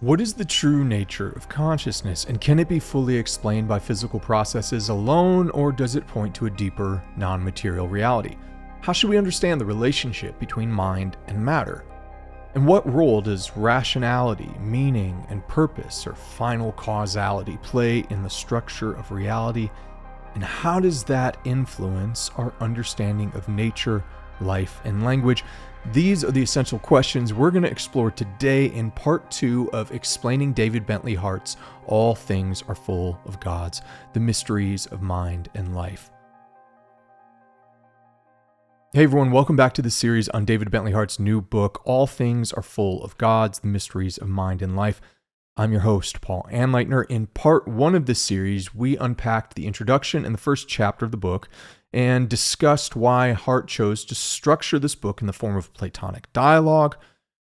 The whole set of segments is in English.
What is the true nature of consciousness, and can it be fully explained by physical processes alone, or does it point to a deeper, non-material reality? How should we understand the relationship between mind and matter? And what role does rationality, meaning, and purpose, or final causality, play in the structure of reality? And how does that influence our understanding of nature, life, and language? These are the essential questions we're going to explore today in part 2 of explaining David Bentley Hart's All Things Are Full of Gods, the Mysteries of Mind and Life. Hey everyone, welcome back to the series on David Bentley Hart's new book, All Things Are Full of Gods, the Mysteries of Mind and Life. I'm your host, Paul Anleitner. In part 1 of this series, we unpacked the introduction and the first chapter of the book and discussed why Hart chose to structure this book in the form of Platonic dialogue.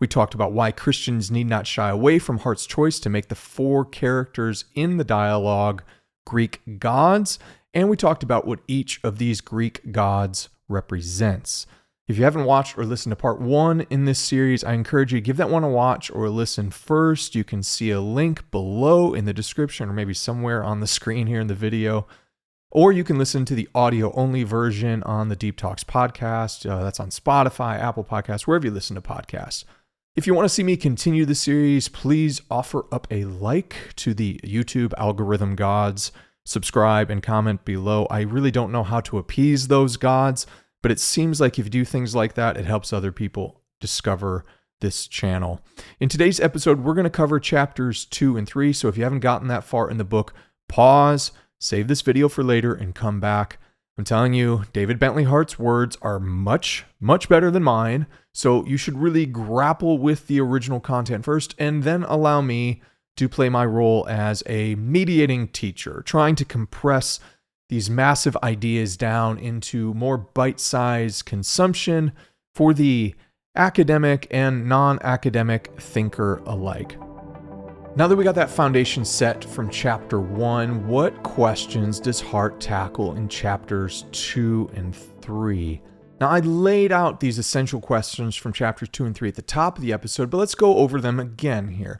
We talked about why Christians need not shy away from Hart's choice to make the 4 characters in the dialogue Greek gods, and we talked about what each of these Greek gods represents. If you haven't watched or listened to part 1 in this series, I encourage you to give that one a watch or a listen first. You can see a link below in the description or maybe somewhere on the screen here in the video. Or you can listen to the audio-only version on the Deep Talks podcast. That's on Spotify, Apple Podcasts, wherever you listen to podcasts. If you want to see me continue the series, please offer up a like to the YouTube algorithm gods, subscribe, and comment below. I really don't know how to appease those gods, but it seems like if you do things like that, it helps other people discover this channel. In today's episode, we're going to cover chapters 2 and 3, so if you haven't gotten that far in the book, pause, save this video for later, and come back. I'm telling you, David Bentley Hart's words are much, much better than mine, so you should really grapple with the original content first, and then allow me to play my role as a mediating teacher, trying to compress these massive ideas down into more bite-sized consumption for the academic and non-academic thinker alike. Now that we got that foundation set from chapter 1, what questions does Hart tackle in chapters 2 and 3? Now, I laid out these essential questions from chapters 2 and 3 at the top of the episode, but let's go over them again here.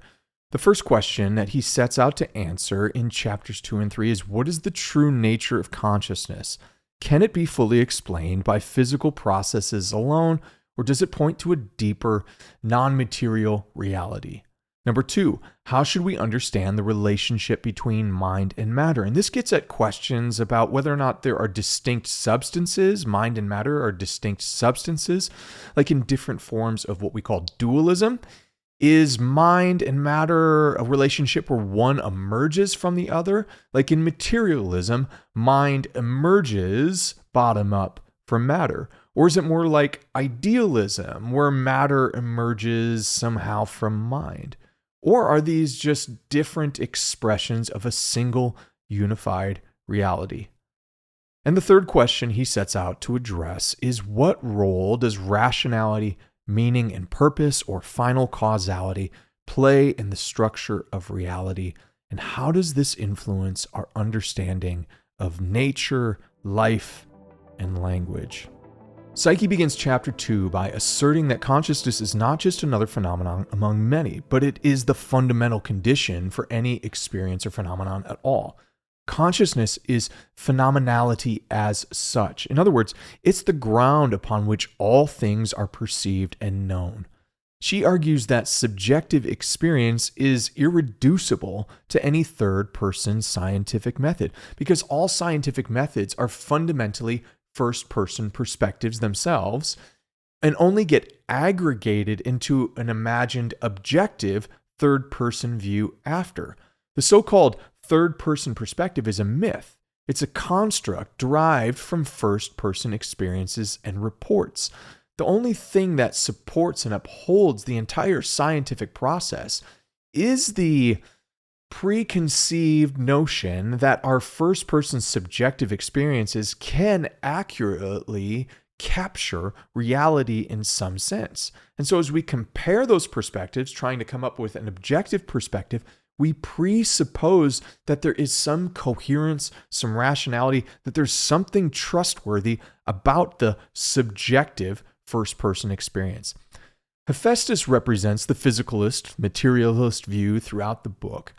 The first question that he sets out to answer in chapters 2 and 3 is, what is the true nature of consciousness? Can it be fully explained by physical processes alone, or does it point to a deeper, non-material reality? Number 2, how should we understand the relationship between mind and matter? And this gets at questions about whether or not there are distinct substances, mind and matter are distinct substances, like in different forms of what we call dualism. Is mind and matter a relationship where one emerges from the other? Like in materialism, mind emerges bottom up from matter. Or is it more like idealism, where matter emerges somehow from mind? Or are these just different expressions of a single unified reality? And the third question he sets out to address is, what role does rationality, meaning, and purpose, or final causality play in the structure of reality? And how does this influence our understanding of nature, life, and language? Psyche begins chapter 2 by asserting that consciousness is not just another phenomenon among many, but it is the fundamental condition for any experience or phenomenon at all. Consciousness is phenomenality as such. In other words, it's the ground upon which all things are perceived and known. She argues that subjective experience is irreducible to any third-person scientific method, because all scientific methods are fundamentally first-person perspectives themselves and only get aggregated into an imagined objective third-person view after. The so-called third-person perspective is a myth. It's a construct derived from first-person experiences and reports. The only thing that supports and upholds the entire scientific process is the preconceived notion that our first-person subjective experiences can accurately capture reality in some sense. And so as we compare those perspectives, trying to come up with an objective perspective, we presuppose that there is some coherence, some rationality, that there's something trustworthy about the subjective first-person experience. Hephaestus represents the physicalist, materialist view throughout the book,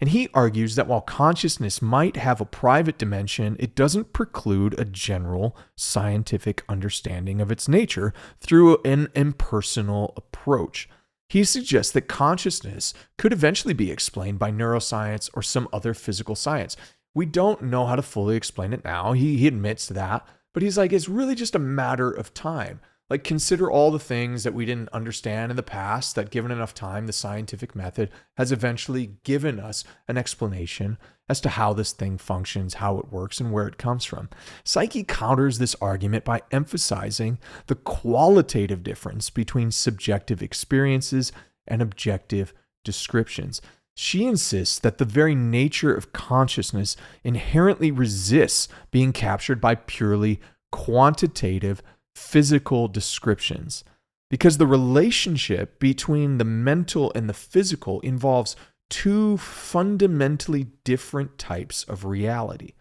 and he argues that while consciousness might have a private dimension, it doesn't preclude a general scientific understanding of its nature through an impersonal approach. He suggests that consciousness could eventually be explained by neuroscience or some other physical science. We don't know how to fully explain it now. He admits that, but he's like, it's really just a matter of time. Like, consider all the things that we didn't understand in the past that, given enough time, the scientific method has eventually given us an explanation as to how this thing functions, how it works, and where it comes from. Psyche counters this argument by emphasizing the qualitative difference between subjective experiences and objective descriptions. She insists that the very nature of consciousness inherently resists being captured by purely quantitative physical descriptions, because the relationship between the mental and the physical involves two fundamentally different types of reality.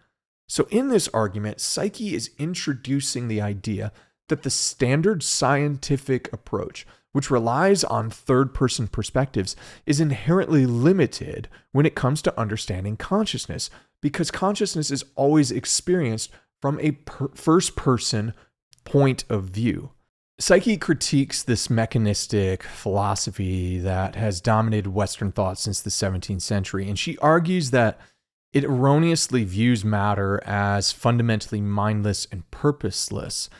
So in this argument, Psyche is introducing the idea that the standard scientific approach, which relies on third-person perspectives, is inherently limited when it comes to understanding consciousness, because consciousness is always experienced from a first-person point of view. Psyche critiques this mechanistic philosophy that has dominated Western thought since the 17th century, and she argues that it erroneously views matter as fundamentally mindless and purposeless.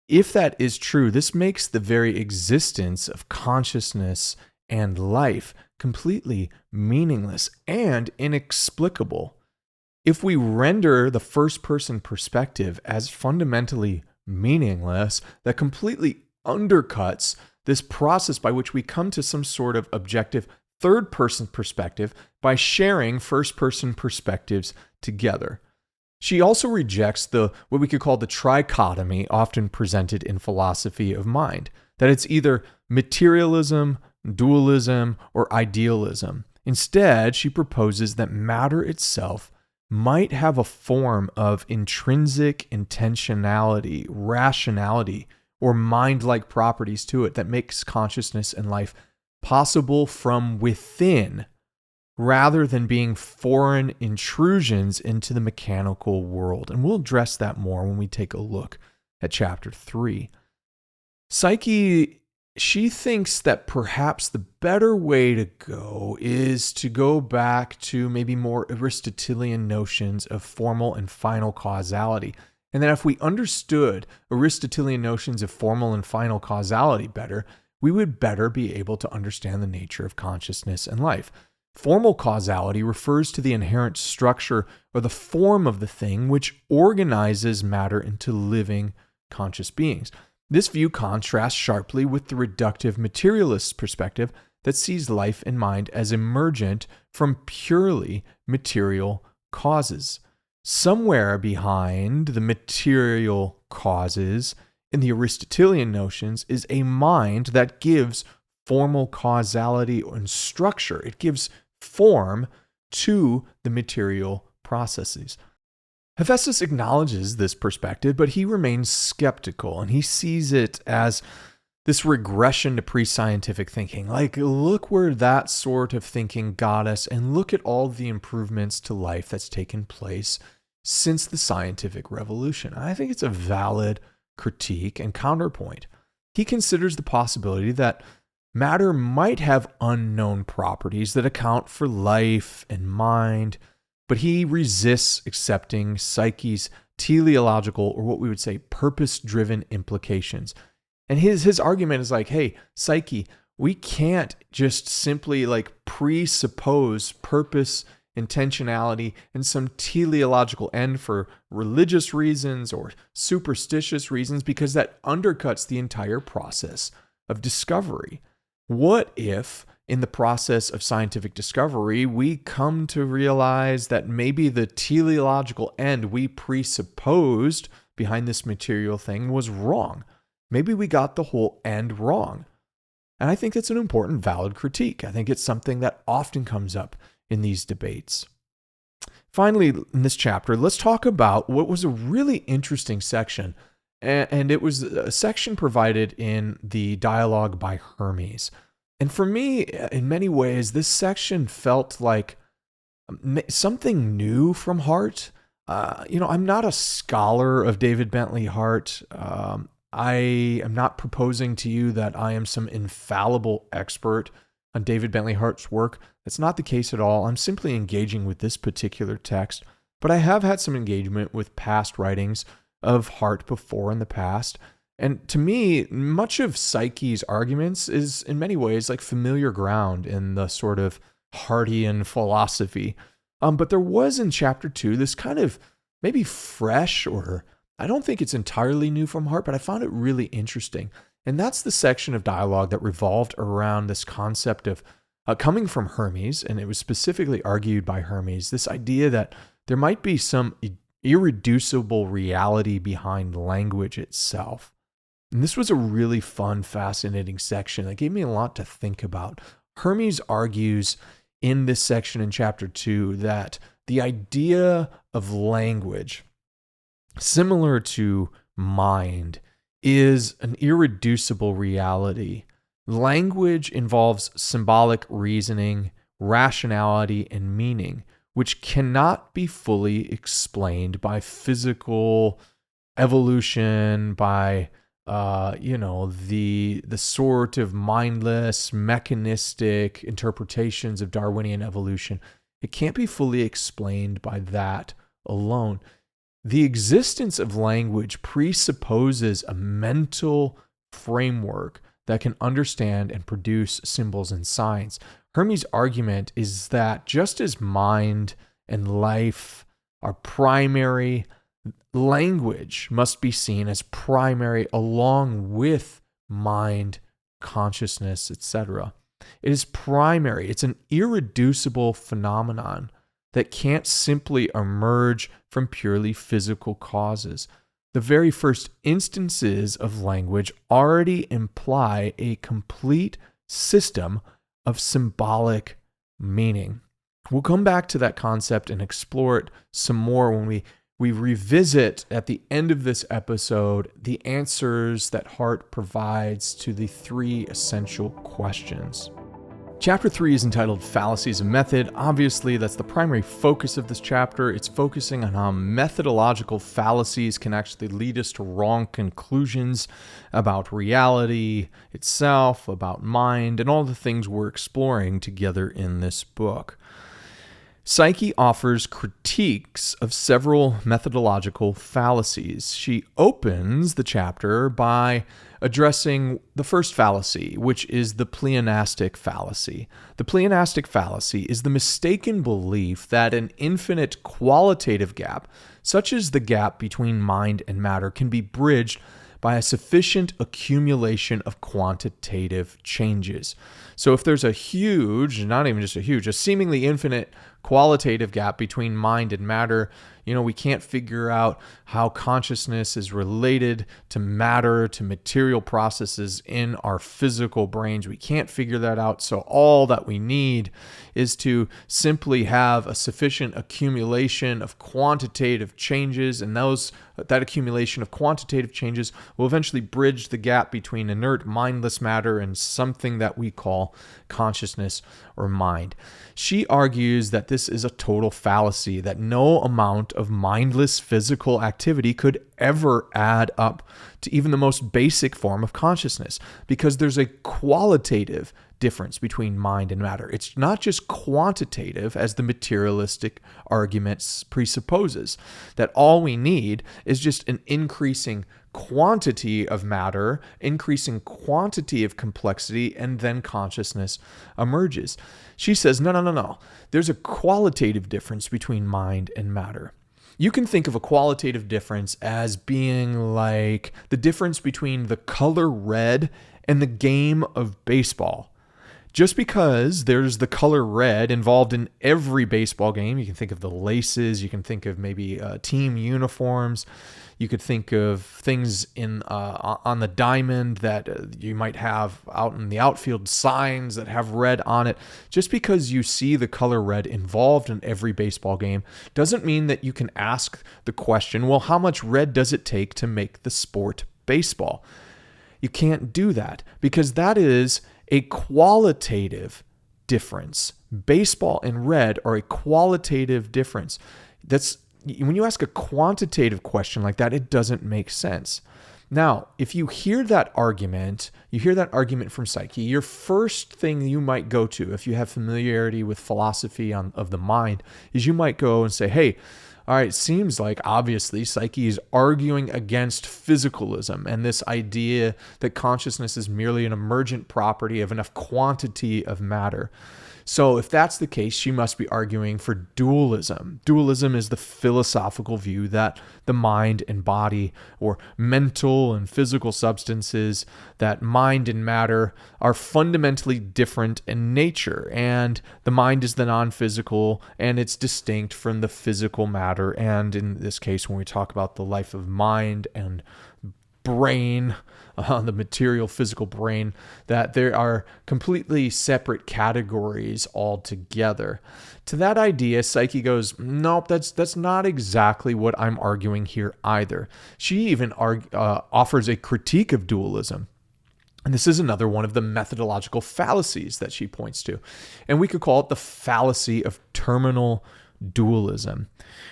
If that is true, this makes the very existence of consciousness and life completely meaningless and inexplicable. If we render the first-person perspective as fundamentally meaningless, that completely undercuts this process by which we come to some sort of objective third-person perspective by sharing first-person perspectives together. She also rejects what we could call the trichotomy often presented in philosophy of mind, that it's either materialism, dualism, or idealism. Instead, she proposes that matter itself might have a form of intrinsic intentionality, rationality, or mind-like properties to it that makes consciousness and life possible from within, rather than being foreign intrusions into the mechanical world. And we'll address that more when we take a look at chapter 3. Psyche, she thinks that perhaps the better way to go is to go back to maybe more Aristotelian notions of formal and final causality. And that if we understood Aristotelian notions of formal and final causality better, we would better be able to understand the nature of consciousness and life. Formal causality refers to the inherent structure or the form of the thing which organizes matter into living, conscious beings. This view contrasts sharply with the reductive materialist perspective that sees life and mind as emergent from purely material causes. Somewhere behind the material causes in the Aristotelian notions is a mind that gives formal causality and structure. It gives form to the material processes. Hephaestus acknowledges this perspective, but he remains skeptical, and he sees it as this regression to pre-scientific thinking. Like, look where that sort of thinking got us, and look at all the improvements to life that's taken place since the scientific revolution. I think it's a valid critique and counterpoint. He considers the possibility that matter might have unknown properties that account for life and mind, but he resists accepting Psyche's teleological, or what we would say purpose-driven implications. And his argument is like, hey, Psyche, we can't just simply presuppose purpose, intentionality, and some teleological end for religious reasons or superstitious reasons, because that undercuts the entire process of discovery. What if, in the process of scientific discovery, we come to realize that maybe the teleological end we presupposed behind this material thing was wrong? Maybe we got the whole end wrong. And I think that's an important, valid critique. I think it's something that often comes up in these debates. Finally, in this chapter, let's talk about what was a really interesting section And it was a section provided in the dialogue by Hermes. And for me, in many ways, this section felt like something new from Hart. I'm not a scholar of David Bentley Hart. I am not proposing to you that I am some infallible expert on David Bentley Hart's work. That's not the case at all. I'm simply engaging with this particular text, but I have had some engagement with past writings of Hart before in the past. And to me, much of Psyche's arguments is in many ways like familiar ground in the sort of Hartian philosophy. But there was in chapter 2 this kind of maybe fresh, or I don't think it's entirely new from Hart, but I found it really interesting. And that's the section of dialogue that revolved around this concept of coming from Hermes, and it was specifically argued by Hermes, this idea that there might be some irreducible reality behind language itself. And this was a really fun, fascinating section that gave me a lot to think about. Hermes argues in this section in chapter 2 that the idea of language, similar to mind, is an irreducible reality. Language involves symbolic reasoning, rationality, and meaning, which cannot be fully explained by physical evolution, by the sort of mindless, mechanistic interpretations of Darwinian evolution. It can't be fully explained by that alone. The existence of language presupposes a mental framework that can understand and produce symbols and signs. Hermes' argument is that just as mind and life are primary, language must be seen as primary along with mind, consciousness, etc. It is primary. It's an irreducible phenomenon that can't simply emerge from purely physical causes. The very first instances of language already imply a complete system of symbolic meaning. We'll come back to that concept and explore it some more when we revisit at the end of this episode the answers that Hart provides to the 3 essential questions. Chapter 3 is entitled Fallacies of Method. Obviously, that's the primary focus of this chapter. It's focusing on how methodological fallacies can actually lead us to wrong conclusions about reality itself, about mind, and all the things we're exploring together in this book. Psyche offers critiques of several methodological fallacies. She opens the chapter by addressing the first fallacy, which is the pleonastic fallacy. The pleonastic fallacy is the mistaken belief that an infinite qualitative gap, such as the gap between mind and matter, can be bridged by a sufficient accumulation of quantitative changes. So if there's a huge, not even just a huge, a seemingly infinite qualitative gap between mind and matter, we can't figure out how consciousness is related to matter, to material processes in our physical brains. We can't figure that out. So all that we need is to simply have a sufficient accumulation of quantitative changes, and that accumulation of quantitative changes will eventually bridge the gap between inert, mindless matter and something that we call consciousness or mind. She argues that this is a total fallacy, that no amount of mindless physical activity could ever add up to even the most basic form of consciousness, because there's a qualitative difference between mind and matter. It's not just quantitative, as the materialistic argument presupposes, that all we need is just an increasing quantity of matter, increasing quantity of complexity, and then consciousness emerges. She says, no. There's a qualitative difference between mind and matter. You can think of a qualitative difference as being like the difference between the color red and the game of baseball. Just because there's the color red involved in every baseball game, you can think of the laces, you can think of maybe team uniforms, you could think of things in on the diamond that you might have out in the outfield, signs that have red on it. Just because you see the color red involved in every baseball game doesn't mean that you can ask the question, well, how much red does it take to make the sport baseball? You can't do that because that is a qualitative difference. Baseball and red are a qualitative difference. That's when you ask a quantitative question like that, it doesn't make sense. Now, if you hear that argument from Psyche, your first thing you might go to, if you have familiarity with philosophy of the mind, is you might go and say, hey, all right, it seems like obviously Psyche is arguing against physicalism and this idea that consciousness is merely an emergent property of enough quantity of matter. So if that's the case, she must be arguing for dualism. Dualism is the philosophical view that the mind and body, or mental and physical substances, that mind and matter are fundamentally different in nature, and the mind is the non-physical and it's distinct from the physical matter. And in this case, when we talk about the life of mind and brain, the material physical brain, that there are completely separate categories altogether. To that idea, Psyche goes, nope, that's not exactly what I'm arguing here either. She even offers a critique of dualism. And this is another one of the methodological fallacies that she points to. And we could call it the fallacy of terminal dualism.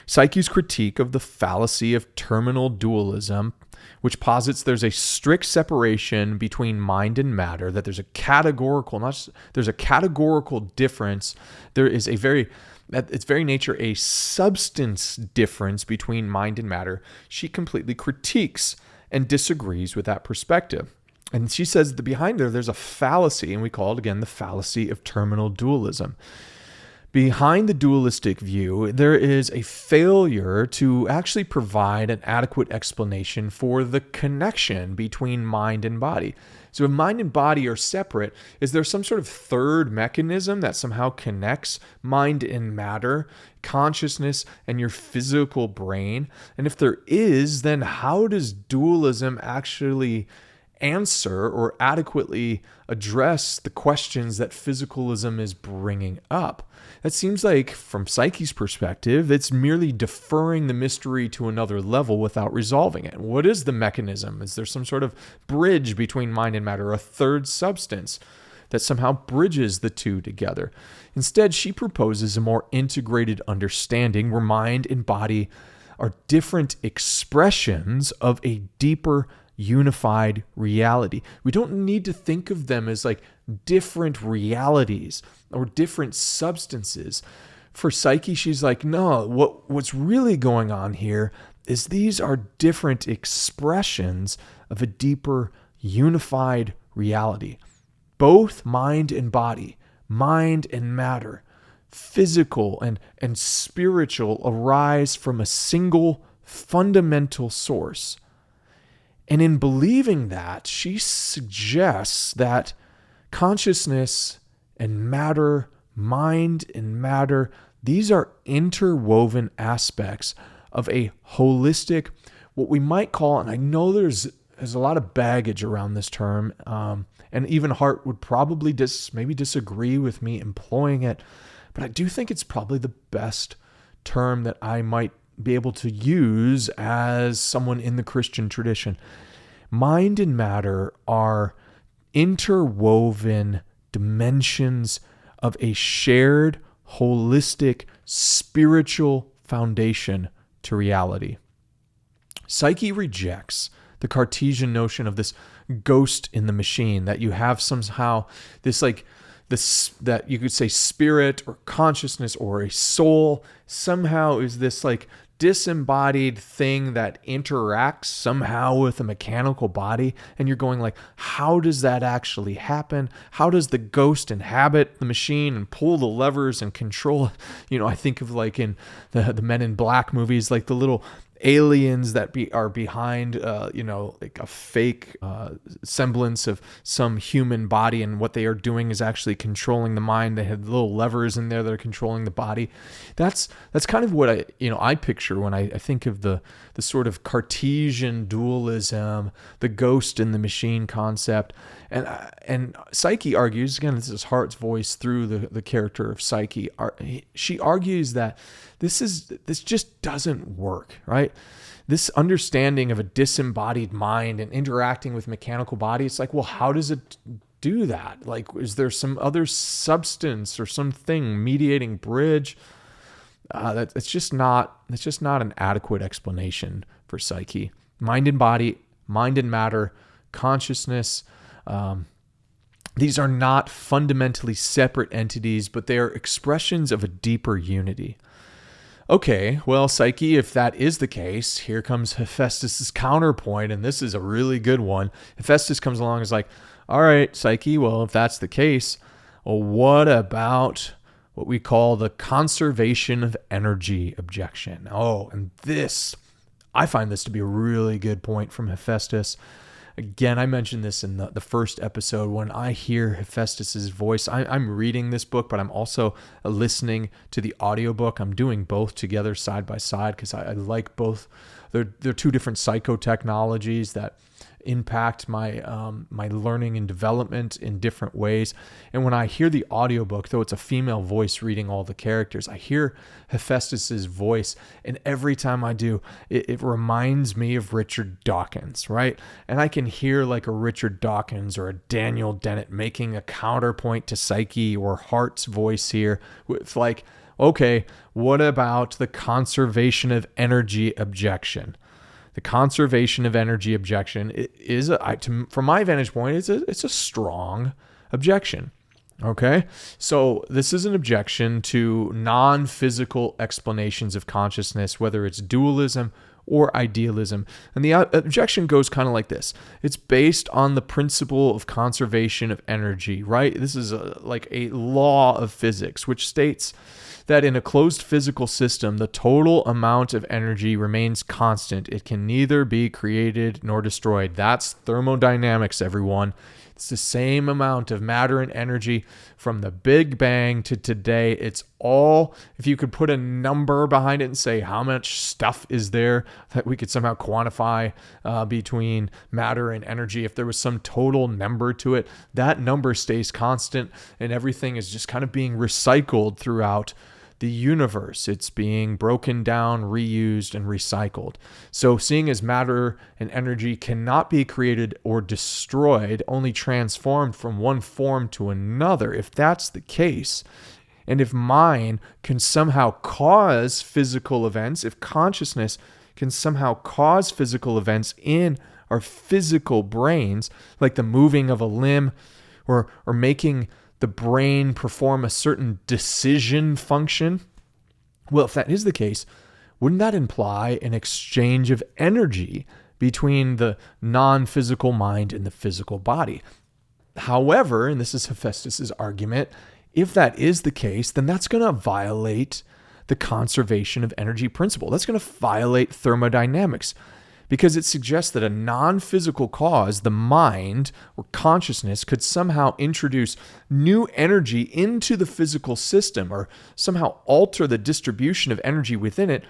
Psyche's critique of the fallacy of terminal dualism, which posits there's a strict separation between mind and matter, that there's a categorical difference. There is at its very nature, a substance difference between mind and matter. She completely critiques and disagrees with that perspective. And she says that behind there's a fallacy, and we call it again the fallacy of terminal dualism. Behind the dualistic view, there is a failure to actually provide an adequate explanation for the connection between mind and body. So if mind and body are separate, is there some sort of third mechanism that somehow connects mind and matter, consciousness, and your physical brain? And if there is, then how does dualism actually answer or adequately address the questions that physicalism is bringing up? It seems like, from Psyche's perspective, it's merely deferring the mystery to another level without resolving it. What is the mechanism? Is there some sort of bridge between mind and matter, a third substance that somehow bridges the two together? Instead, she proposes a more integrated understanding where mind and body are different expressions of a deeper unified reality. We don't need to think of them as like different realities or different substances. For Psyche, she's like, no, what's really going on here is these are different expressions of a deeper unified reality. Both mind and body, mind and matter, physical and spiritual, arise from a single fundamental source. And in believing that, she suggests that consciousness and matter, mind and matter, these are interwoven aspects of a holistic, what we might call, and I know there's a lot of baggage around this term, and even Hart would probably maybe disagree with me employing it, but I do think it's probably the best term that I might be able to use as someone in the Christian tradition. Mind and matter are interwoven dimensions of a shared, holistic, spiritual foundation to reality. Psyche rejects the Cartesian notion of this ghost in the machine, that you have somehow that you could say spirit or consciousness or a soul somehow is this like disembodied thing that interacts somehow with a mechanical body. And you're going like, how does that actually happen? How does the ghost inhabit the machine and pull the levers and control it? I think of like in the Men in Black movies, like the little aliens that are behind, like a fake semblance of some human body, and what they are doing is actually controlling the mind. They have little levers in there that are controlling the body. That's kind of what I picture when I think of the sort of Cartesian dualism, the ghost in the machine concept. And Psyche argues, again, this is Hart's voice through the character of Psyche. She argues that this just doesn't work, right? This understanding of a disembodied mind and interacting with mechanical body, it's like, well, how does it do that? Like, is there some other substance or something mediating bridge? It's just not an adequate explanation for Psyche. Mind and body, mind and matter, consciousness. These are not fundamentally separate entities, but they are expressions of a deeper unity. Okay, well, Psyche, if that is the case, here comes Hephaestus' counterpoint, and this is a really good one. Hephaestus comes along and is like, all right, Psyche, well, if that's the case, well, what about what we call the conservation of energy objection? Oh, and I find this to be a really good point from Hephaestus. Again, I mentioned this in the first episode. When I hear Hephaestus's voice, I'm reading this book, but I'm also listening to the audiobook. I'm doing both together side by side because I like both. They're two different psychotechnologies that impact my learning and development in different ways. And when I hear the audiobook, though it's a female voice reading all the characters, I hear Hephaestus's voice, and every time I do, it reminds me of Richard Dawkins, right? And I can hear like a Richard Dawkins or a Daniel Dennett making a counterpoint to Psyche or Hart's voice here with like, okay, what about the conservation of energy objection? The conservation of energy objection is, from my vantage point, it's a strong objection. Okay, so this is an objection to non-physical explanations of consciousness, whether it's dualism or idealism. And the objection goes kind of like this. It's based on the principle of conservation of energy, right? This is like a law of physics, which states that in a closed physical system, the total amount of energy remains constant. It can neither be created nor destroyed. That's thermodynamics, everyone. It's the same amount of matter and energy from the Big Bang to today. It's all, if you could put a number behind it and say how much stuff is there that we could somehow quantify between matter and energy, if there was some total number to it, that number stays constant and everything is just kind of being recycled throughout the universe. It's being broken down, reused, and recycled. So seeing as matter and energy cannot be created or destroyed, only transformed from one form to another, if that's the case, and if mind can somehow cause physical events, if consciousness can somehow cause physical events in our physical brains, like the moving of a limb or making the brain perform a certain decision function, well, if that is the case, wouldn't that imply an exchange of energy between the non-physical mind and the physical body? However, and this is Hephaestus's argument, if that is the case, then that's going to violate the conservation of energy principle. That's going to violate thermodynamics, because it suggests that a non-physical cause, the mind or consciousness, could somehow introduce new energy into the physical system or somehow alter the distribution of energy within it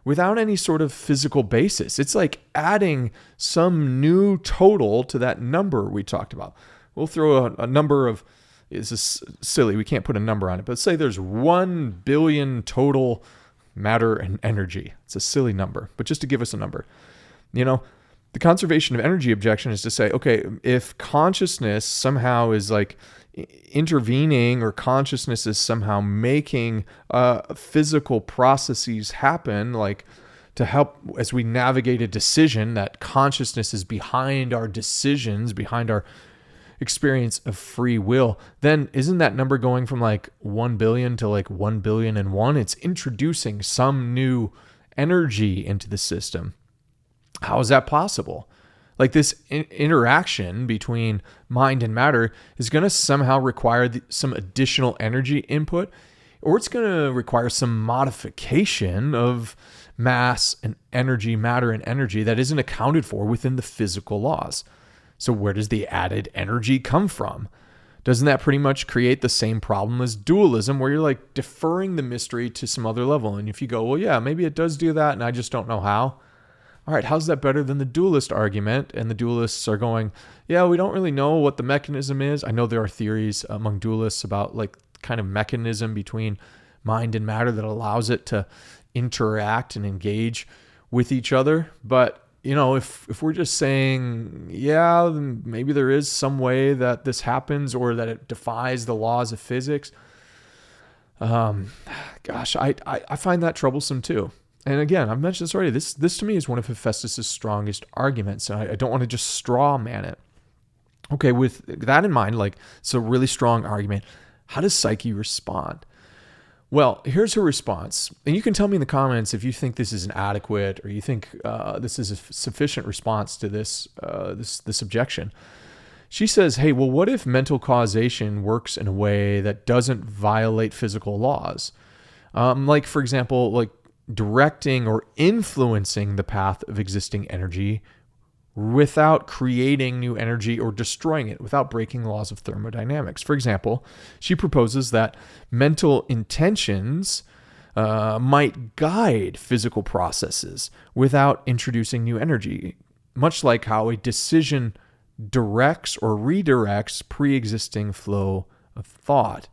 without any sort of physical basis. It's like adding some new total to that number we talked about. We'll throw a number of, this is silly, we can't put a number on it, but say there's 1 billion total matter and energy. It's a silly number, but just to give us a number. You know, the conservation of energy objection is to say, okay, if consciousness somehow is like intervening, or consciousness is somehow making physical processes happen, like to help as we navigate a decision, that consciousness is behind our decisions, behind our experience of free will, then isn't that number going from like 1 billion to like 1 billion and one? It's introducing some new energy into the system. How is that possible? Like this interaction between mind and matter is going to somehow require some additional energy input, or it's going to require some modification of mass and energy, matter and energy, that isn't accounted for within the physical laws. So where does the added energy come from? Doesn't that pretty much create the same problem as dualism, where you're like deferring the mystery to some other level? And if you go, well, yeah, maybe it does do that and I just don't know how. All right, how's that better than the dualist argument? And the dualists are going, yeah, we don't really know what the mechanism is. I know there are theories among dualists about like kind of mechanism between mind and matter that allows it to interact and engage with each other. But, you know, if we're just saying, yeah, then maybe there is some way that this happens or that it defies the laws of physics, gosh, I find that troublesome too. And again, I've mentioned this already. This to me is one of Hephaestus' strongest arguments. And I don't want to just straw man it. Okay, with that in mind, like it's a really strong argument. How does Psyche respond? Well, here's her response. And you can tell me in the comments if you think this is inadequate or you think this is a sufficient response to this objection. She says, hey, well, what if mental causation works in a way that doesn't violate physical laws? Like, for example, like directing or influencing the path of existing energy without creating new energy or destroying it, without breaking the laws of thermodynamics. For example, she proposes that mental intentions might guide physical processes without introducing new energy, much like how a decision directs or redirects pre-existing flow of thought.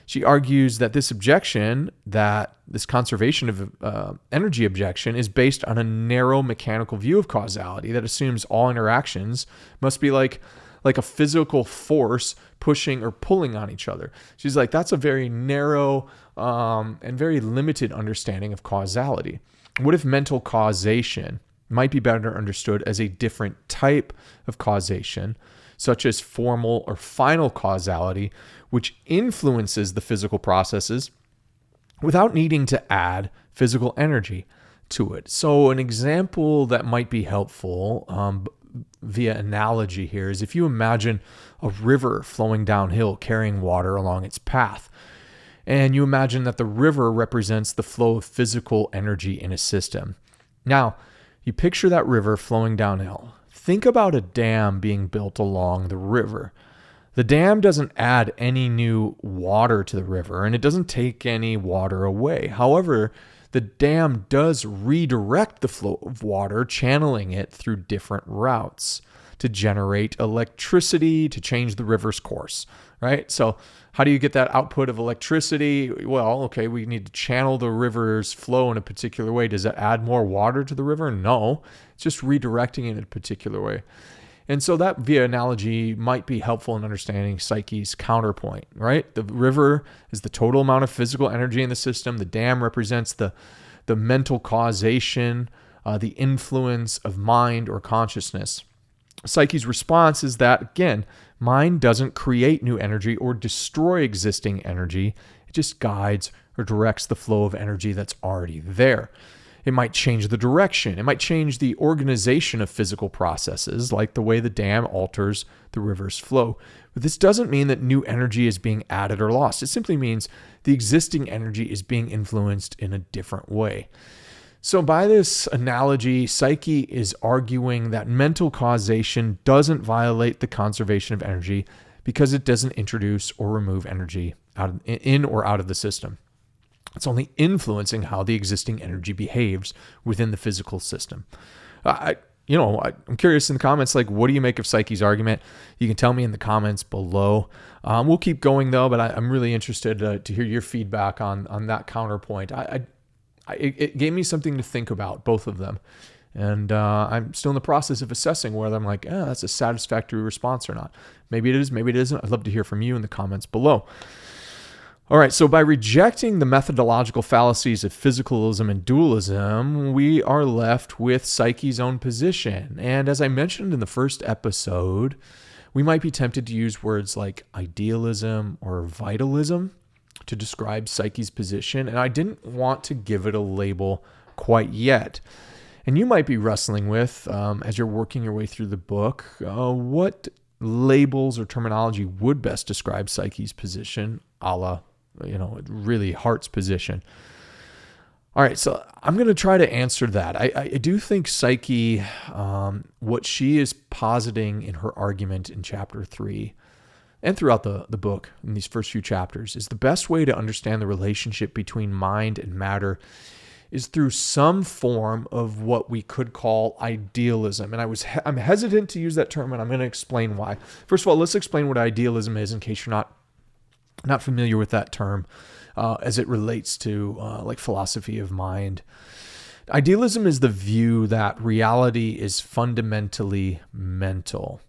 She argues that this objection, that this conservation of energy objection, is based on a narrow mechanical view of causality that assumes all interactions must be like a physical force pushing or pulling on each other. She's like, that's a very narrow and very limited understanding of causality. What if mental causation might be better understood as a different type of causation, such as formal or final causality, which influences the physical processes without needing to add physical energy to it? So an example that might be helpful via analogy here is if you imagine a river flowing downhill carrying water along its path, and you imagine that the river represents the flow of physical energy in a system. Now, you picture that river flowing downhill. Think about a dam being built along the river. The dam doesn't add any new water to the river, and it doesn't take any water away. However, the dam does redirect the flow of water, channeling it through different routes to generate electricity to change the river's course, right? So how do you get that output of electricity? Well, okay, we need to channel the river's flow in a particular way. Does that add more water to the river? No, it's just redirecting it in a particular way. And so that, via analogy, might be helpful in understanding Psyche's counterpoint, right? The river is the total amount of physical energy in the system. The dam represents the mental causation, the influence of mind or consciousness. Psyche's response is that, again, mind doesn't create new energy or destroy existing energy. It just guides or directs the flow of energy that's already there. It might change the direction. It might change the organization of physical processes, like the way the dam alters the river's flow. But this doesn't mean that new energy is being added or lost. It simply means the existing energy is being influenced in a different way. So by this analogy, Psyche is arguing that mental causation doesn't violate the conservation of energy because it doesn't introduce or remove energy in or out of the system. It's only influencing how the existing energy behaves within the physical system. I'm curious in the comments, like, what do you make of Psyche's argument? You can tell me in the comments below. We'll keep going though, but I'm really interested to hear your feedback on that counterpoint. It gave me something to think about, both of them. And I'm still in the process of assessing whether I'm like, that's a satisfactory response or not. Maybe it is, maybe it isn't. I'd love to hear from you in the comments below. All right, so by rejecting the methodological fallacies of physicalism and dualism, we are left with Psyche's own position. And as I mentioned in the first episode, we might be tempted to use words like idealism or vitalism to describe Psyche's position, and I didn't want to give it a label quite yet. And you might be wrestling with, as you're working your way through the book, what labels or terminology would best describe Psyche's position, a la really Hart's position. All right, so I'm going to try to answer that. I do think Psyche, what she is positing in her argument in chapter 3 and throughout the book in these first few chapters, is the best way to understand the relationship between mind and matter is through some form of what we could call idealism. And I'm hesitant to use that term, and I'm going to explain why. First of all, let's explain what idealism is in case you're not familiar with that term as it relates to like philosophy of mind. Idealism is the view that reality is fundamentally mental.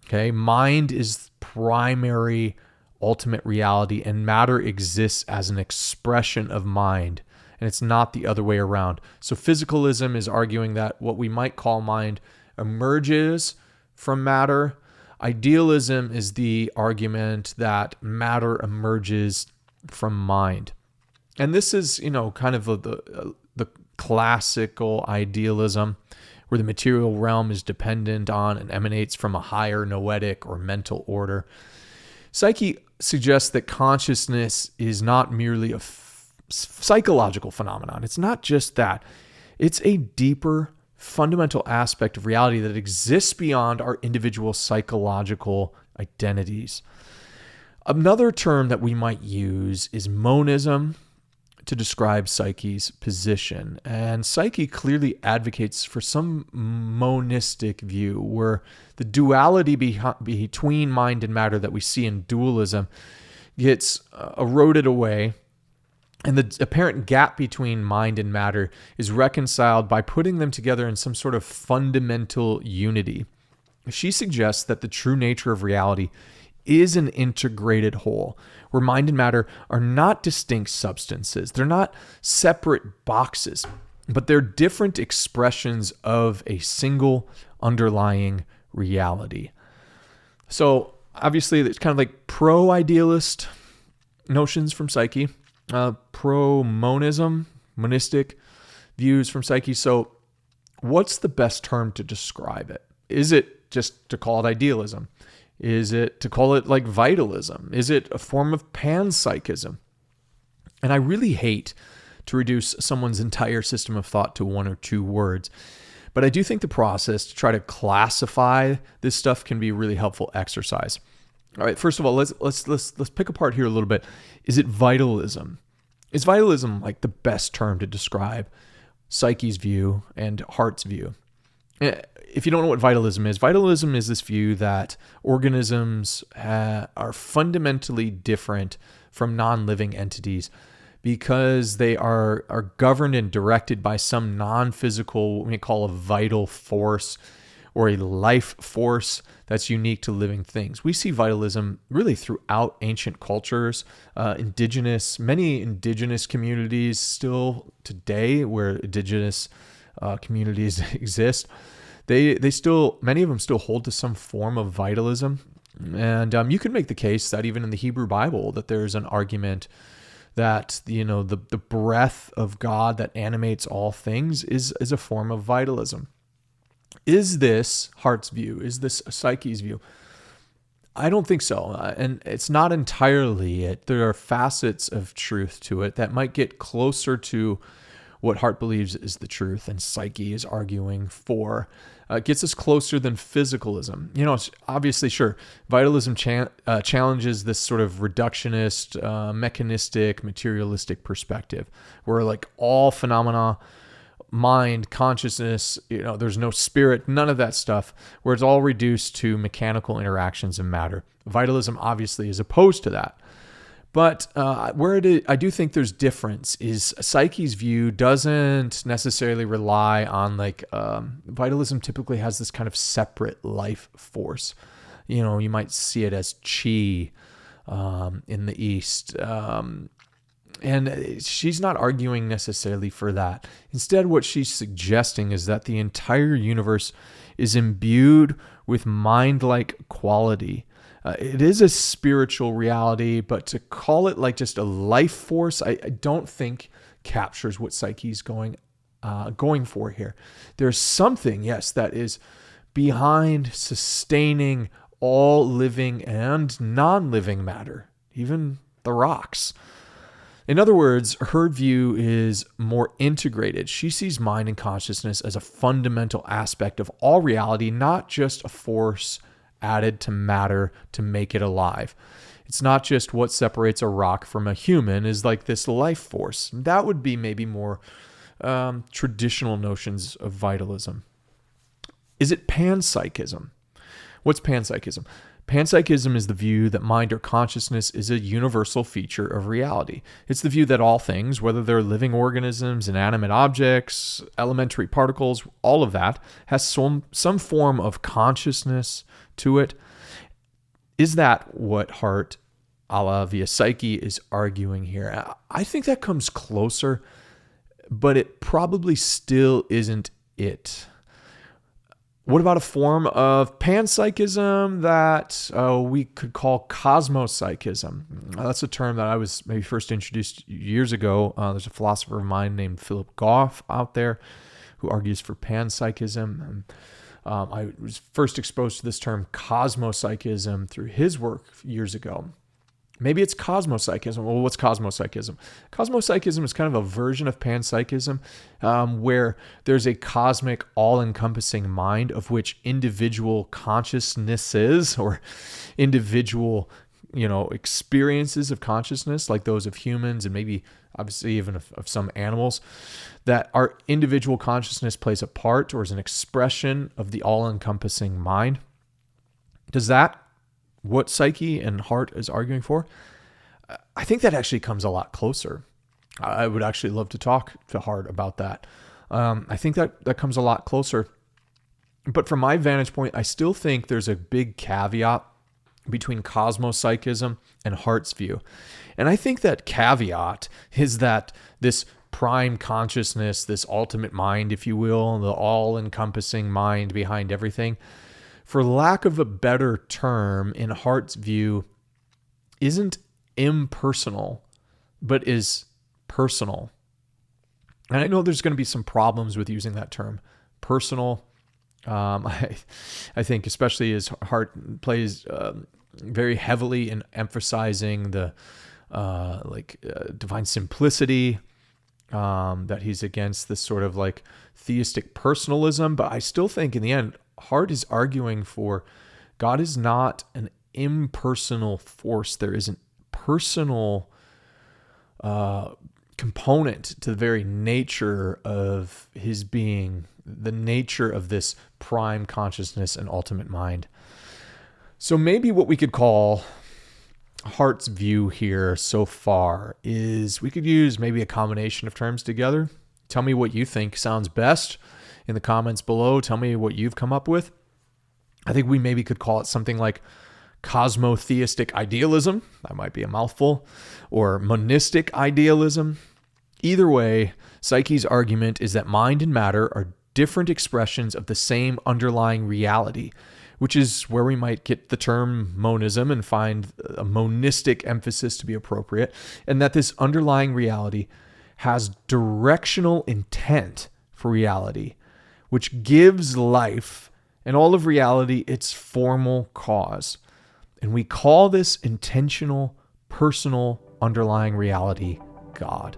Okay, mind is primary ultimate reality, and matter exists as an expression of mind, and it's not the other way around. So physicalism is arguing that what we might call mind emerges from matter. Idealism is the argument that matter emerges from mind. And this is, kind of the classical idealism, where the material realm is dependent on and emanates from a higher noetic or mental order. Psyche suggests that consciousness is not merely a psychological phenomenon. It's not just that. It's a deeper, fundamental aspect of reality that exists beyond our individual psychological identities. Another term that we might use is monism to describe Psyche's position. And Psyche clearly advocates for some monistic view where the duality between mind and matter that we see in dualism gets eroded away, and the apparent gap between mind and matter is reconciled by putting them together in some sort of fundamental unity. She suggests that the true nature of reality is an integrated whole, where mind and matter are not distinct substances. They're not separate boxes, but they're different expressions of a single underlying reality. So obviously, it's kind of like pro-idealist notions from Psyche, pro-monism, monistic views from Psyche. So what's the best term to describe it? Is it just to call it idealism? Is it to call it like vitalism? Is it a form of panpsychism? And I really hate to reduce someone's entire system of thought to one or two words, but I do think the process to try to classify this stuff can be a really helpful exercise. All right, first of all, let's pick apart here a little bit. Is it vitalism? Is vitalism like the best term to describe Psyche's view and Hart's view? If you don't know what vitalism is this view that organisms are fundamentally different from non-living entities because they are governed and directed by some non-physical, what we call a vital force or a life force that's unique to living things. We see vitalism really throughout ancient cultures, many indigenous communities still today where indigenous communities exist. They still, many of them still hold to some form of vitalism. And you can make the case that even in the Hebrew Bible, that there's an argument that, the breath of God that animates all things is a form of vitalism. Is this Hart's view? Is this Psyche's view? I don't think so. And it's not entirely it. There are facets of truth to it that might get closer to what Hart believes is the truth and Psyche is arguing for. Gets us closer than physicalism. Obviously, sure, vitalism challenges this sort of reductionist, mechanistic, materialistic perspective where like all phenomena, mind, consciousness, there's no spirit, none of that stuff, where it's all reduced to mechanical interactions and matter. Vitalism obviously is opposed to that. But I do think there's difference is Psyche's view doesn't necessarily rely on vitalism typically has this kind of separate life force. You might see it as chi in the East. And she's not arguing necessarily for that. Instead, what she's suggesting is that the entire universe is imbued with mind-like quality. It is a spiritual reality, but to call it like just a life force, I don't think captures what Psyche's going for here. There's something, yes, that is behind sustaining all living and non-living matter, even the rocks. In other words, her view is more integrated. She sees mind and consciousness as a fundamental aspect of all reality, not just a force added to matter to make it alive. It's not just what separates a rock from a human is like this life force. That would be maybe more traditional notions of vitalism. Is it panpsychism? What's panpsychism? Panpsychism is the view that mind or consciousness is a universal feature of reality. It's the view that all things, whether they're living organisms, inanimate objects, elementary particles, all of that, has some form of consciousness to it. Is that what Hart, a la via psyche, is arguing here? I think that comes closer, but it probably still isn't it. What about a form of panpsychism that we could call cosmopsychism? That's a term that I was maybe first introduced years ago. There's a philosopher of mine named Philip Goff out there who argues for panpsychism. I was first exposed to this term cosmopsychism through his work years ago. Maybe it's cosmopsychism. Well, what's cosmopsychism? Cosmopsychism is kind of a version of panpsychism where there's a cosmic, all-encompassing mind of which individual consciousnesses or individual, experiences of consciousness, like those of humans and maybe obviously even of some animals, that our individual consciousness plays a part or is an expression of the all-encompassing mind. Does that what Psyche and Hart is arguing for? I think that actually comes a lot closer. I would actually love to talk to Hart about that. I think that comes a lot closer. But from my vantage point, I still think there's a big caveat between cosmopsychism and Hart's view. And I think that caveat is that this prime consciousness, this ultimate mind, if you will, the all-encompassing mind behind everything, for lack of a better term, in Hart's view, isn't impersonal, but is personal. And I know there's going to be some problems with using that term, personal. I think especially as Hart plays very heavily in emphasizing the divine simplicity, that he's against this sort of like theistic personalism. But I still think in the end, Hart is arguing for God is not an impersonal force. There is a personal component to the very nature of his being, the nature of this prime consciousness and ultimate mind. So maybe what we could call Hart's view here so far is we could use maybe a combination of terms together. Tell me what you think sounds best in the comments below. Tell me what you've come up with. I think we maybe could call it something like cosmotheistic idealism. That might be a mouthful. Or monistic idealism. Either way, Psyche's argument is that mind and matter are different expressions of the same underlying reality, which is where we might get the term monism and find a monistic emphasis to be appropriate, and that this underlying reality has directional intent for reality, which gives life and all of reality its formal cause. And we call this intentional, personal, underlying reality God.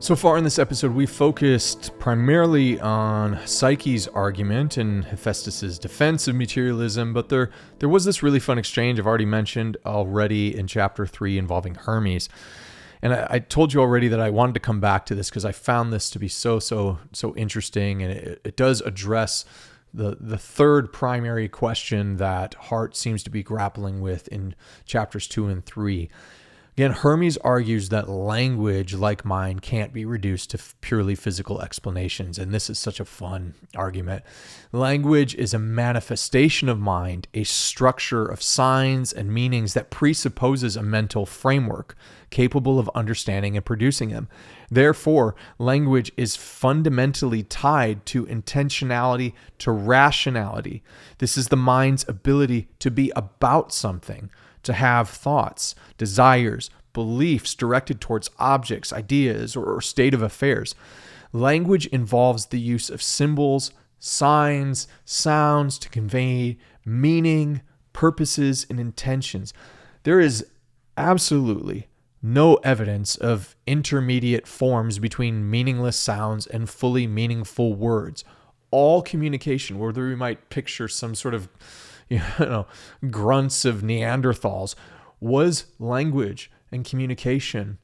So far in this episode, we focused primarily on Psyche's argument and Hephaestus's defense of materialism, but there was this really fun exchange I've already mentioned already in chapter 3 involving Hermes. And I told you already that I wanted to come back to this because I found this to be so interesting, and it does address the third primary question that Hart seems to be grappling with in chapters 2 and 3. Again, Hermes argues that language, like mind, can't be reduced to purely physical explanations, and this is such a fun argument. Language is a manifestation of mind, a structure of signs and meanings that presupposes a mental framework capable of understanding and producing them. Therefore, language is fundamentally tied to intentionality, to rationality. This is the mind's ability to be about something, to have thoughts, desires, beliefs directed towards objects, ideas, or state of affairs. Language involves the use of symbols, signs, sounds to convey meaning, purposes, and intentions. There is absolutely no evidence of intermediate forms between meaningless sounds and fully meaningful words. All communication, whether we might picture some sort of, grunts of Neanderthals, was language and communication.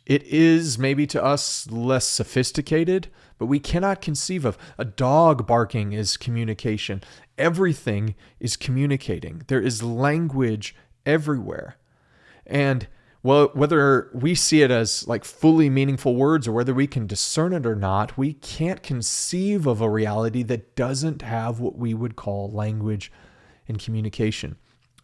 It is maybe to us less sophisticated, but we cannot conceive of a dog barking as communication. Everything is communicating. There is language everywhere. And whether we see it as like fully meaningful words or whether we can discern it or not, we can't conceive of a reality that doesn't have what we would call language and communication.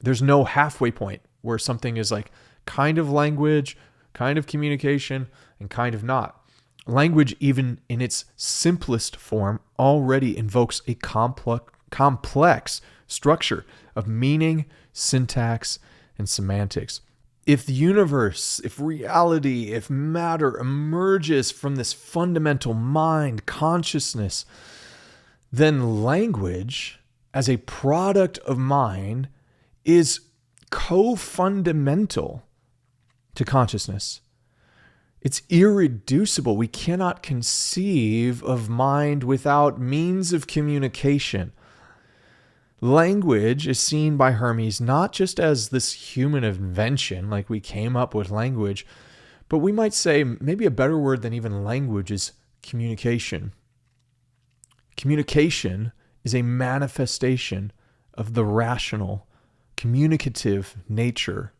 There's no halfway point where something is like kind of language, kind of communication, and kind of not. Language, even in its simplest form, already invokes a complex structure of meaning, syntax, and semantics. If the universe, if reality, if matter emerges from this fundamental mind consciousness, then language, as a product of mind, is co-fundamental to consciousness. It's irreducible. We cannot conceive of mind without means of communication. Language is seen by Hermes not just as this human invention, like we came up with language, but we might say maybe a better word than even language is communication. Communication is a manifestation of the rational, communicative nature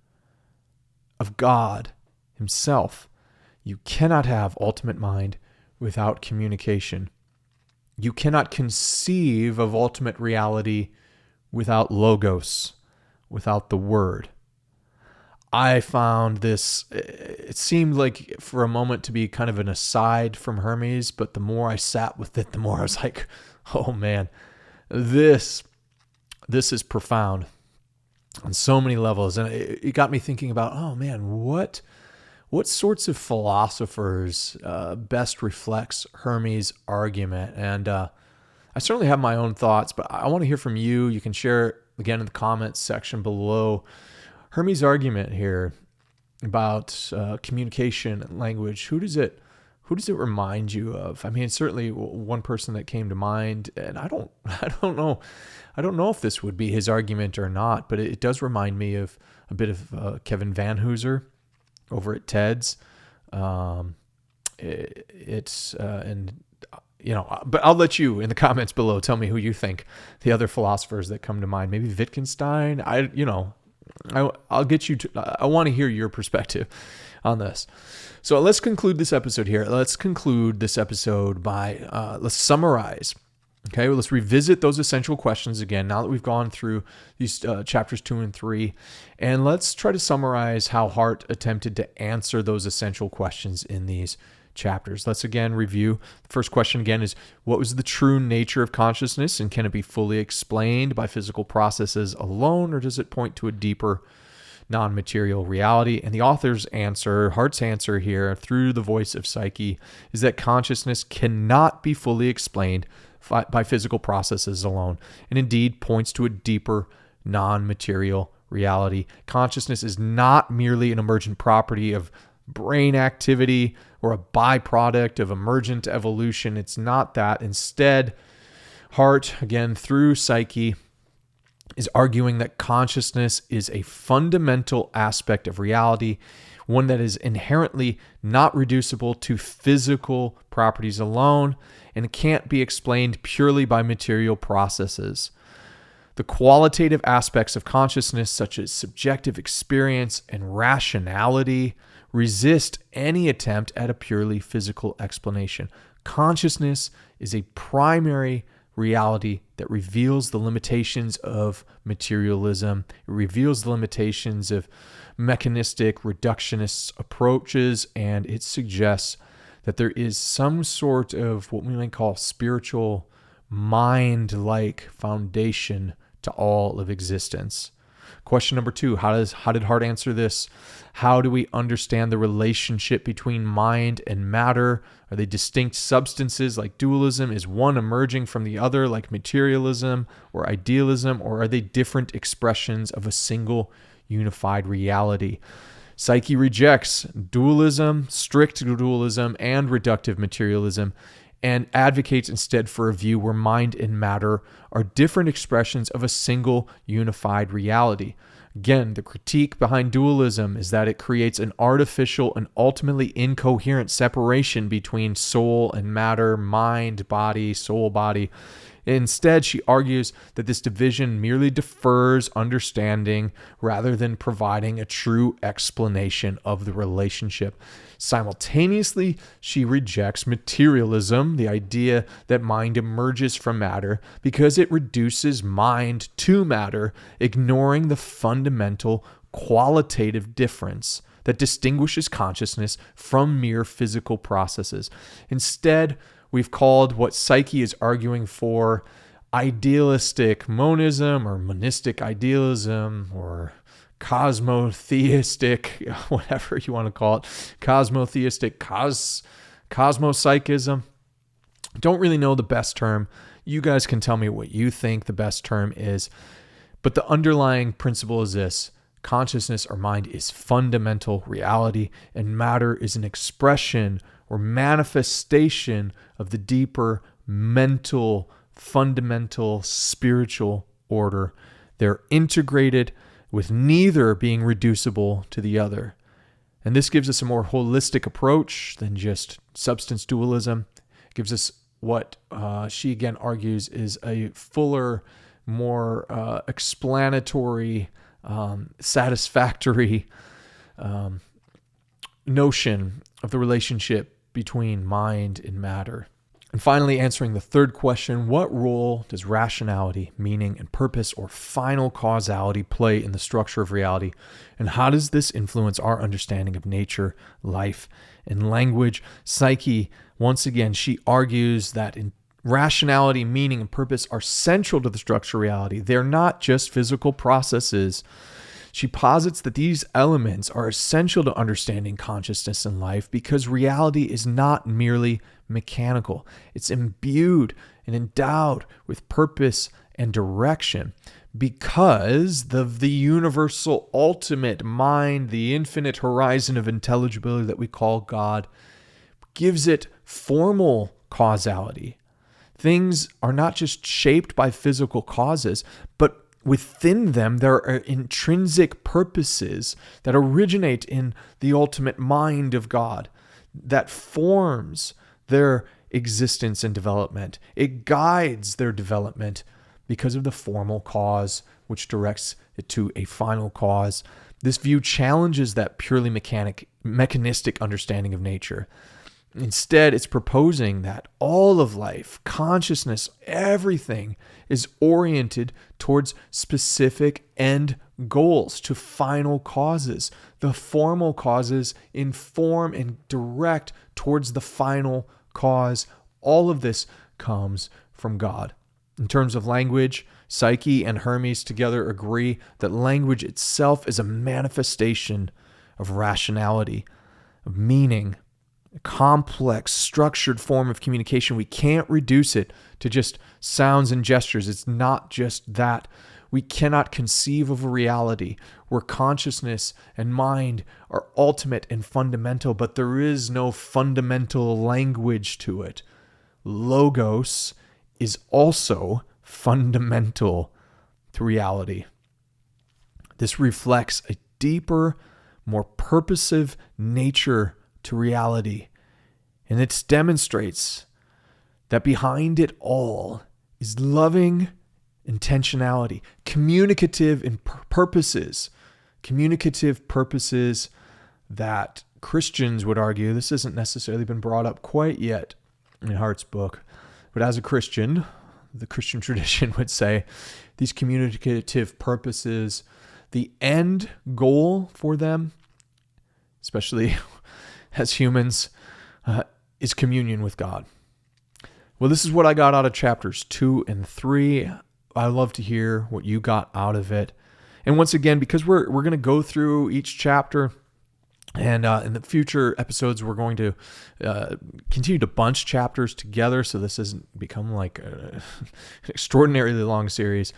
of God Himself. You cannot have ultimate mind without communication. You cannot conceive of ultimate reality without logos, without the word. I found this, it seemed like for a moment to be kind of an aside from Hermes, but the more I sat with it, the more I was like, oh man, this is profound on so many levels. And it got me thinking about, oh man, what sorts of philosophers best reflects Hermes' argument? And I certainly have my own thoughts, but I want to hear from you. You can share again in the comments section below. Hermes' argument here about communication and language. Who does it remind you of? I mean, certainly one person that came to mind, and I don't know if this would be his argument or not, but it does remind me of a bit of Kevin Van Hooser over at TED's. But I'll let you in the comments below tell me who you think the other philosophers that come to mind. Maybe Wittgenstein. I'll get you to, I want to hear your perspective on this. So let's conclude this episode here. Let's conclude this episode by, let's summarize. Okay, well, let's revisit those essential questions again now that we've gone through these chapters 2 and 3. And let's try to summarize how Hart attempted to answer those essential questions in these chapters. Let's again review. The first question again is, what was the true nature of consciousness, and can it be fully explained by physical processes alone, or does it point to a deeper non-material reality? And the author's answer, Hart's answer here through the voice of Psyche, is that consciousness cannot be fully explained by physical processes alone, and indeed points to a deeper non-material reality. Consciousness is not merely an emergent property of brain activity or a byproduct of emergent evolution. It's not that. Instead, Hart, again, through Psyche, is arguing that consciousness is a fundamental aspect of reality, one that is inherently not reducible to physical properties alone, and can't be explained purely by material processes. The qualitative aspects of consciousness, such as subjective experience and rationality, resist any attempt at a purely physical explanation. Consciousness is a primary reality that reveals the limitations of materialism. It reveals the limitations of mechanistic reductionist approaches, and it suggests that there is some sort of what we might call spiritual mind-like foundation to all of existence. Question number 2, how did Hart answer this? How do we understand the relationship between mind and matter? Are they distinct substances like dualism? Is one emerging from the other like materialism or idealism? Or are they different expressions of a single unified reality? Psyche rejects dualism, strict dualism, and reductive materialism, and advocates instead for a view where mind and matter are different expressions of a single unified reality. Again, the critique behind dualism is that it creates an artificial and ultimately incoherent separation between soul and matter, mind, body, soul, body. Instead, she argues that this division merely defers understanding rather than providing a true explanation of the relationship. Simultaneously, she rejects materialism, the idea that mind emerges from matter, because it reduces mind to matter, ignoring the fundamental qualitative difference that distinguishes consciousness from mere physical processes. Instead, we've called what Psyche is arguing for idealistic monism or monistic idealism or cosmotheistic, whatever you want to call it, cosmotheistic, cosmopsychism. Don't really know the best term. You guys can tell me what you think the best term is. But the underlying principle is this: consciousness or mind is fundamental reality, and matter is an expression or manifestation of the deeper mental, fundamental, spiritual order. They're integrated, with neither being reducible to the other. And this gives us a more holistic approach than just substance dualism. It gives us what she again argues is a fuller, more explanatory, satisfactory notion of the relationship between mind and matter. And finally, answering the third question, what role does rationality, meaning and purpose, or final causality play in the structure of reality? And how does this influence our understanding of nature, life, and language? Psyche, once again, she argues that rationality, meaning, and purpose are central to the structure of reality. They're not just physical processes. She posits that these elements are essential to understanding consciousness and life because reality is not merely mechanical. It's imbued and endowed with purpose and direction because of the universal ultimate mind, the infinite horizon of intelligibility that we call God, gives it formal causality. Things are not just shaped by physical causes, but within them, there are intrinsic purposes that originate in the ultimate mind of God that forms their existence and development. It guides their development because of the formal cause, which directs it to a final cause. This view challenges that purely mechanistic understanding of nature. Instead, it's proposing that all of life, consciousness, everything is oriented towards specific end goals, to final causes. The formal causes inform and direct towards the final cause. All of this comes from God. In terms of language, Psyche and Hermes together agree that language itself is a manifestation of rationality, of meaning, a complex, structured form of communication. We can't reduce it to just sounds and gestures. It's not just that. We cannot conceive of a reality where consciousness and mind are ultimate and fundamental, but there is no fundamental language to it. Logos is also fundamental to reality. This reflects a deeper, more purposive nature to reality, and it demonstrates that behind it all is loving intentionality, communicative purposes that Christians would argue. This hasn't necessarily been brought up quite yet in Hart's book, but as a Christian, the Christian tradition would say these communicative purposes, the end goal for them, especially as humans, is communion with God. Well, this is what I got out of chapters 2 and 3. I love to hear what you got out of it. And once again, because we're going to go through each chapter, and in the future episodes, we're going to continue to bunch chapters together, so this doesn't become like an extraordinarily long series.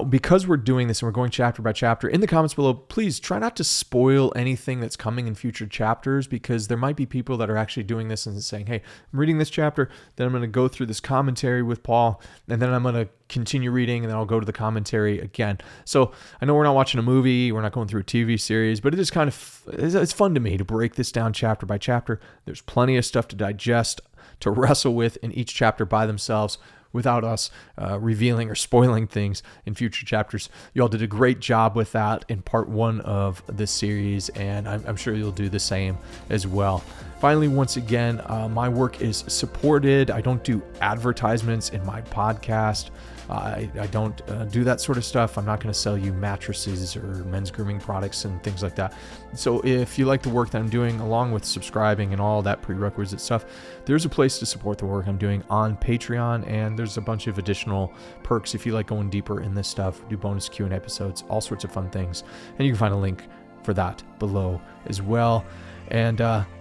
Because we're doing this and we're going chapter by chapter, in the comments below, please try not to spoil anything that's coming in future chapters, because there might be people that are actually doing this and saying, hey, I'm reading this chapter, then I'm going to go through this commentary with Paul, and then I'm going to continue reading, and then I'll go to the commentary again. So I know we're not watching a movie, we're not going through a TV series, but it is kind of, it's fun to me to break this down chapter by chapter. There's plenty of stuff to digest, to wrestle with in each chapter by themselves, without us revealing or spoiling things in future chapters. You all did a great job with that in part 1 of this series, and I'm sure you'll do the same as well. Finally, once again, my work is supported. I don't do advertisements in my podcast. I don't do that sort of stuff. I'm not going to sell you mattresses or men's grooming products and things like that. So if you like the work that I'm doing, along with subscribing and all that prerequisite stuff, there's a place to support the work I'm doing on Patreon, and there's a bunch of additional perks if you like going deeper in this stuff. We do bonus Q&A episodes, all sorts of fun things, and you can find a link for that below as well. And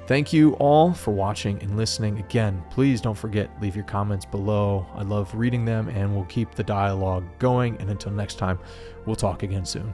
thank you all for watching and listening. Again, please don't forget, leave your comments below. I love reading them, and we'll keep the dialogue going. And until next time, we'll talk again soon.